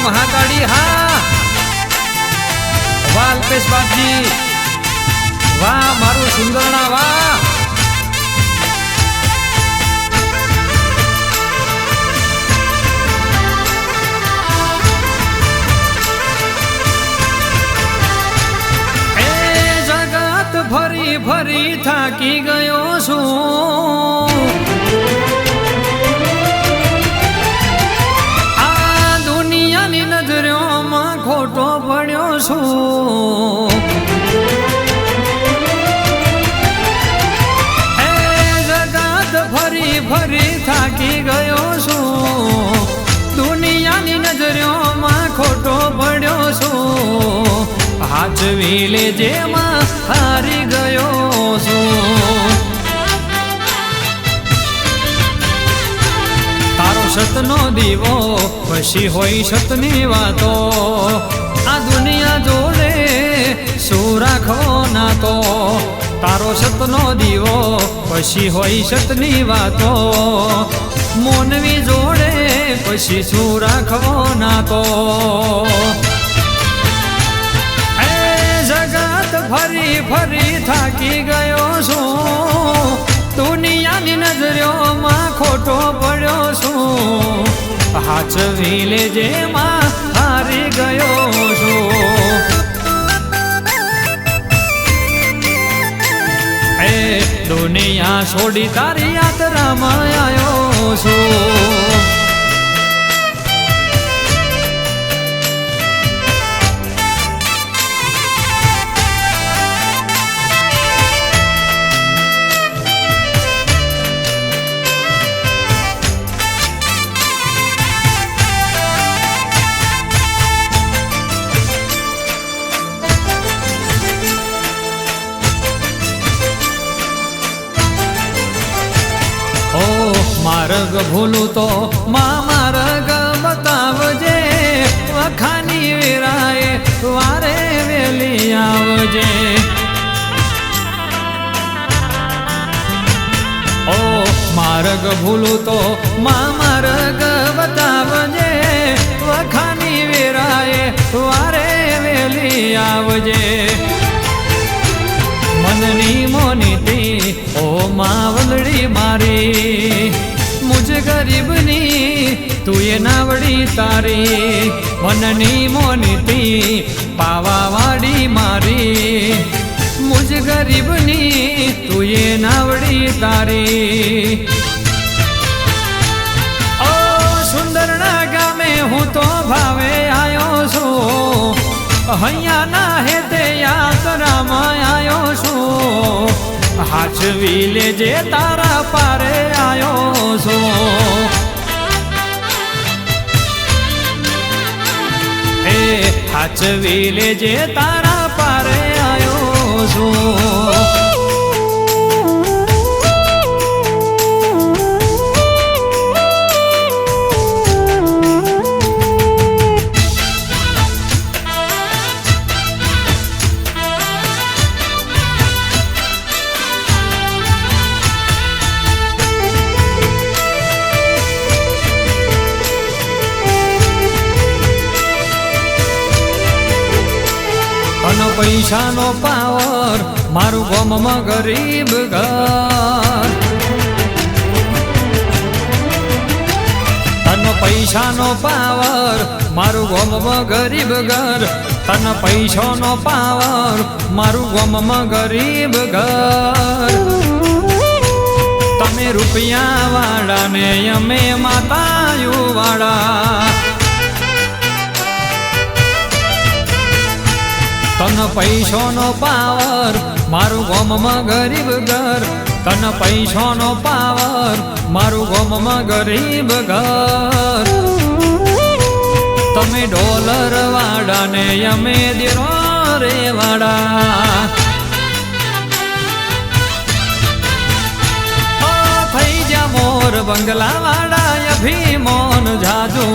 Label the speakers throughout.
Speaker 1: महाकाली हाँ वाह अल्पेश बापजी वाह मारू सुंदरणा वाह ફરી ફરી થાકી ગયો છું આ દુનિયાની નજરોમાં ખોટો પડ્યો છું હે જગત ફરી ફરી થાકી ગયો છું દુનિયાની નજરોમાં ખોટો પડ્યો છું હાચવી લેજે માં હારી ગયો છું તારો સતનો દીવો પછી હોય સતની વાતો આ દુનિયા જોડે શું રાખવો ના તો તારો સતનો દીવો પછી હોય સતની વાતો મોનવી જોડે પછી શું રાખવો ના તો જગત ફરી ફરી થાકી ગયો છું દુનિયાની નજરોમાં ખોટો પડ્યો છું હાચવી લેજે માં હારી ગયો છું એ દુનિયા છોડી તારી યાત્રામાં આવ્યો છું માર્ગ ભૂલું તો માં માર્ગ બતાવજે વખાની વેરાએ વારે વેલી આવજે ઓ માર્ગ ભૂલું તો માં માર્ગ બતાવજે વખાની વેરાએ વારે વેલી આવજે મનની મોનીતી ઓ માવલડી મારી મુજ ગરીબની તું એ નાવડી તારી મનની મોનીતી પાવાવાડી મારી મુજ ગરીબની તું એ નાવડી તારી ઓ સુંદરના ગામે હું તો ભાવે આવ્યો છું હૈયા ના હે તે યાત્રામાં આવ્યો છું હાચવી લેજે તારા પારે આવ્યો છું હે હાચવી લેજે તારા પારે આવ્યો છું પૈસાનો પાવર મારું ગામમાં ગરીબ ઘર તન પૈસાનો પાવર મારું ગામમાં ગરીબ ઘર તન પૈસાનો પાવર મારું ગામમાં ગરીબ ઘર તમે રૂપિયા વાળા ને અમે માતાયુ વાળા તન પૈસાનો પાવર મારું ગામમાં ગરીબ ઘર તન પૈસાનો પાવર મારું ગામમાં ગરીબ ઘર તમે ડોલર વાળા ને અમે દેરો રે વાળા થઈ જા મોર બંગલા વાળા અભિમાન જાજુ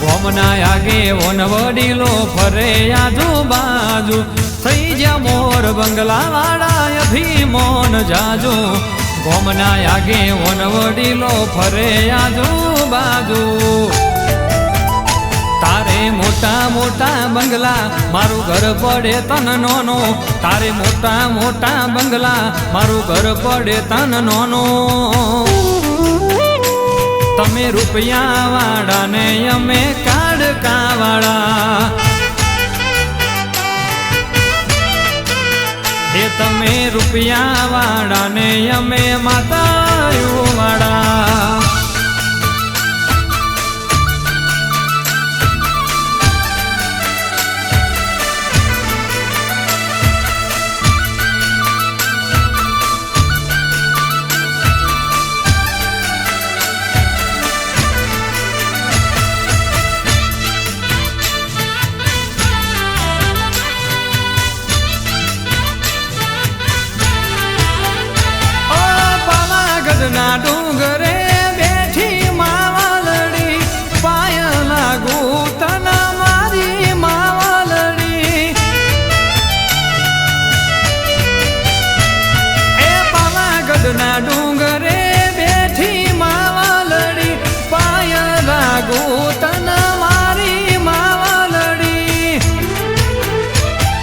Speaker 1: ગોમના આગે વન વડીલો ફરે આજુબાજુ થઈ જા મોર બંગલા વાળા અભિમાન જાજુ ગોમના આગે વન વડીલો ફરે આજુબાજુ તારે તારે મોટા મોટા બંગલા મારું ઘર પડે તન નોનો તારે મોટા મોટા બંગલા મારું ઘર પડે તન નોનો તમે રૂપિયા વાળા ને અમે કાડકા વાળા એ તમે રૂપિયા વાળા ને અમે માતાઓ વાળા ના ડુંગરે બેઠી માવલડી પાય લાગુ તના મારી માવલડી એ પાવાગઢ ના ડુંગરે બેઠી માવલડી પાય લાગુ તના મારી માવલડી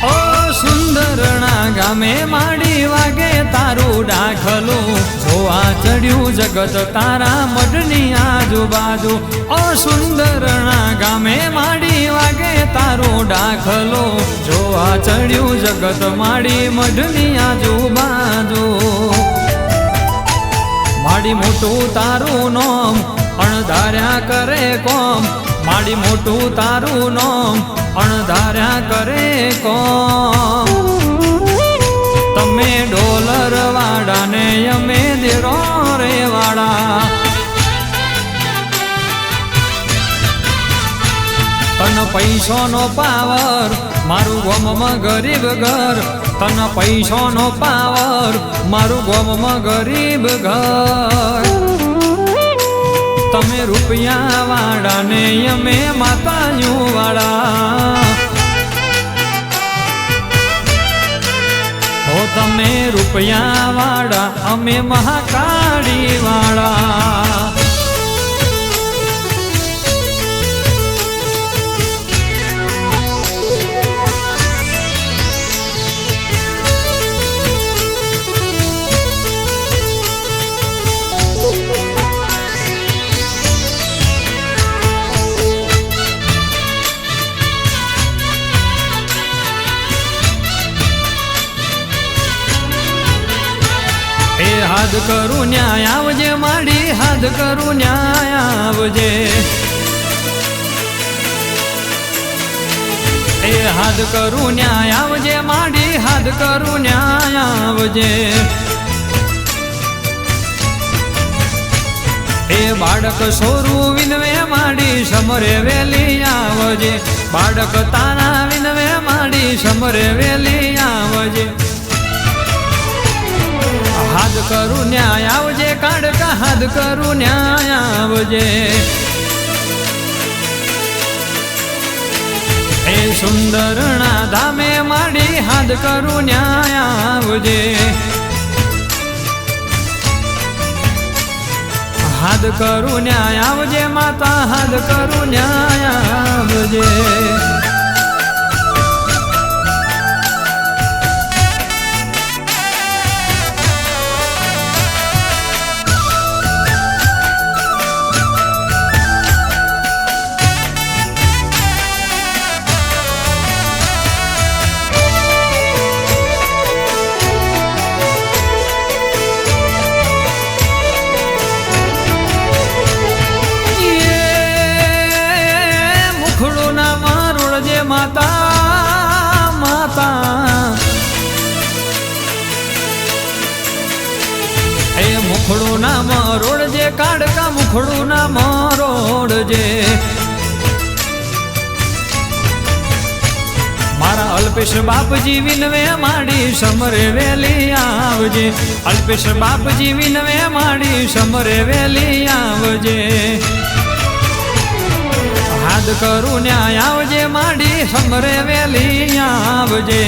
Speaker 1: ઓ સુંદરણા ગામે માડી વાગે તારું ડાખલું જોવા ચડ્યું જગત તારા મઢની આજુબાજુ ઓ સુંદરણા ગામે માડી વાગે તારો ડાખલો જોવા ચડ્યું જગત માડી મઢની આજુબાજુ માડી મોટું તારું નોમ અણધાર્યા કરે કોમ માડી મોટું તારું નોમ અણધાર્યા કરે કોમ તમે ડોલર વાળા ને અમે દેરો રે વાળા તન પૈસો નો પાવર મારું ગોમમાં ગરીબ ઘર તન પૈસો નો પાવર મારું ગોમમાં ગરીબ ઘર તમે રૂપિયા વાળા ને અમે માતાઓ વાળા ઓ તમે રૂપિયા વાળા અમે મહાકાળી વાળા હાથ કરું ન્યાય આવજે માડી હાથ કરું ન્યાય આવજે એ હાથ કરું ન્યાય આવજે માડી હાથ કરું ન્યાય આવજે એ બાળક સોરું વિનવે માડી સમરે વેલી આવજે બાળક તારા વિનવે માડી સમરે વેલી આવજે હાથ કરું ન્યાય આવજે કાડકા હાથ કરું ન્યાય આવજે એ સુંદરણા ધામે માડી હાથ કરું ન્યાય આવજે હાથ કરું ન્યાય આવજે માતા હાથ કરું ન્યાય આવજે માતા માતા એ મુખડું ના મરોડજે કાડકા મુખડું ના મરોડજે મારા અલ્પેશ બાપજી વિનવે માડી સમરે વેલી આવજે અલ્પેશ બાપજી વિનવે માડી સમરે વેલી આવજે હાથ કરું ન્યાય આવજે માડી સમરે વેલી આવજે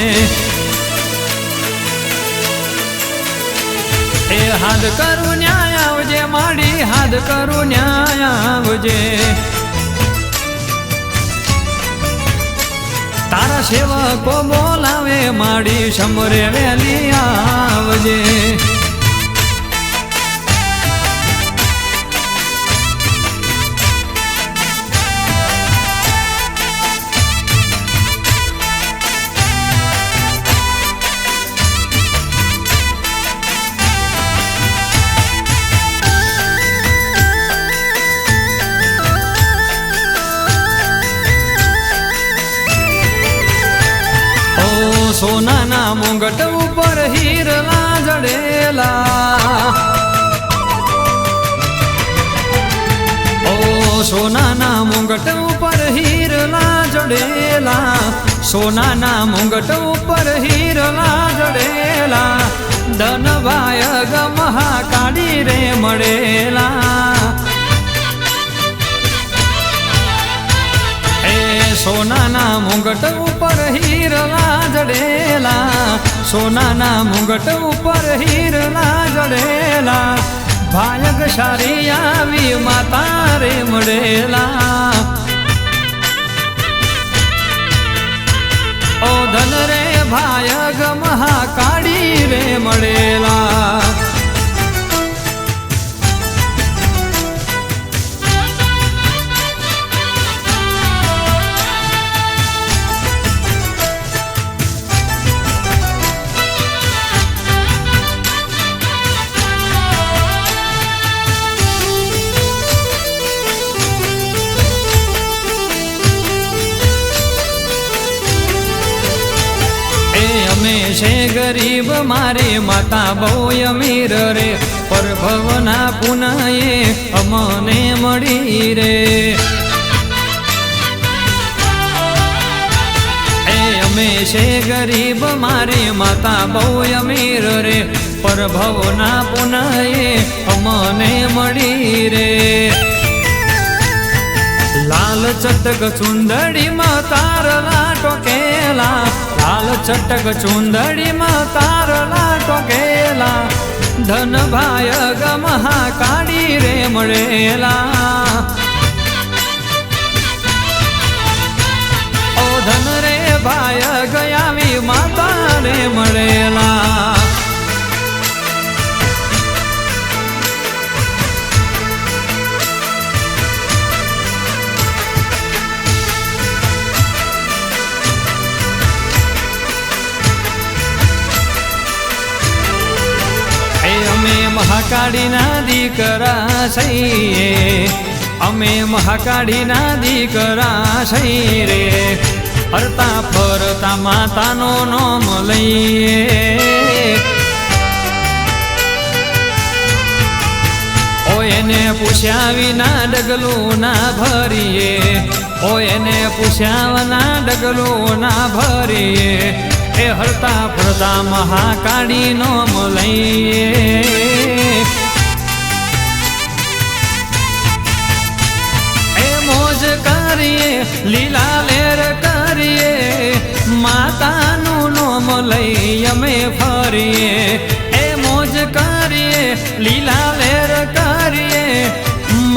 Speaker 1: એ હાથ કરું ન્યાય આવજે માડી હાથ કરું ન્યાય આવજે તારા સેવકો બોલાવે માડી સમરે વેલી આવજે. સોનાના મુંગટ ઉપર હીરલા જડેલા, ઓ સોનાના મુંગટ ઉપર હીરલા જડેલા, સોનાના મુંગટ ઉપર હીરલા જડેલા, ધનભાય ગમહા કાઢી રે મળેલા. સોનાના મુંગટ ઉપર હીરલા જડેલા, સોનાના મુંગટ ઉપર હીરલા જડેલા, ભાયગ સારી આવી માતા રે મળેલા. ઓ ધન રે ભાયગ મહાકાળી રે મળેલા. છે ગરીબ મારે માતા બહુ અમીર રે, પરભવના પુનયે અમને મળી રે. અમે છે ગરીબ મારે માતા બહુ અમીર રે, પરભવના પુનયે અમને મળી રે. લાલ ચટક ચુંદડીમાં તારલા ટોકેલા, લાલ ચટક ચુંદડીમાં તારલા ટોકેલા, ધન ભાય ગમહા કાઢી રે મળેલા. ઓ ધન રે ભાય ગયાવી માતા રે મળેલા. મહાકાળીના દીકરા છીએ, અમે મહાકાળીના દીકરા છીએ રે. હરતા ફરતા માતાનો નામ લઈએ, ઓ એને પૂછ્યા વિના ડગલું ના ભરીએ, ઓ એને પૂછ્યા વિના ડગલું ના ભરીએ. એ હરતા ફરતા મહાકાળી નામ લઈએ, એ મોજ કરીએ લીલા લેર કરીએ, માતાનું નામ લઈ અમે ફરીએ. એ મોજ કરીએ લીલા લેર કરીએ,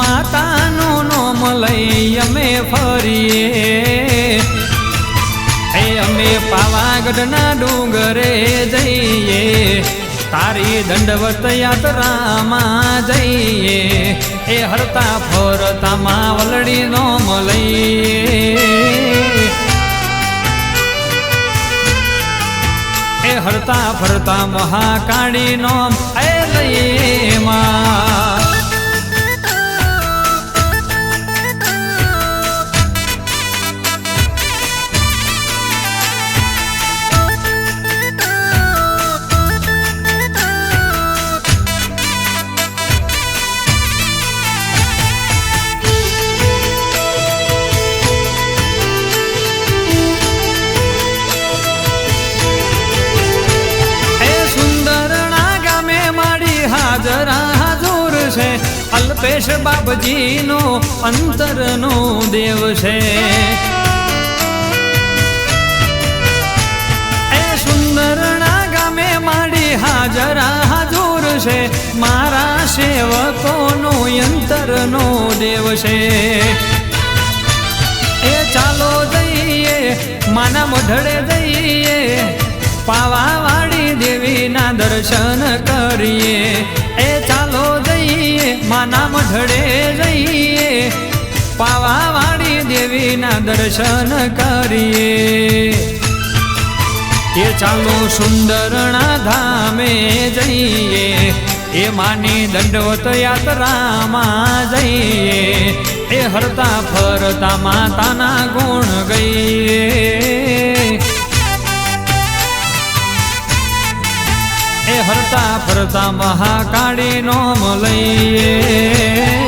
Speaker 1: માતાનું નામ લઈ અમે ફરીએ. અમે પાવાગઢના ડુંગરે જઈએ, તારી દંડવત યાત્રામાં જઈએ. એ હરતા ફરતા માવલડી નોમ લઈએ, એ હરતા ફરતા મહાકાળી નોમ લઈએ માં. અલ્પેશ બાપજીનો અંતરનો દેવ છે, એ સુંદરના ગામે માડી હાજરા હાજુર છે, મારા સેવકોનો અંતરનો દેવ છે. એ ચાલો જઈએ માના મઢડે જઈએ પાવાવાળી દેવીના દર્શન કરીએ એ ચાલો જઈએ માના મઢડે જઈએ પાવાવાળી દેવીના દર્શન કરીએ એ ચાલો સુંદરણા ધામે જઈએ એ માની દંડવત યાત્રામાં જઈએ એ હરતા ફરતા માતાના ગુણ ગઈએ એ હરતા ફરતા મહાકાળી નોમ લઈએ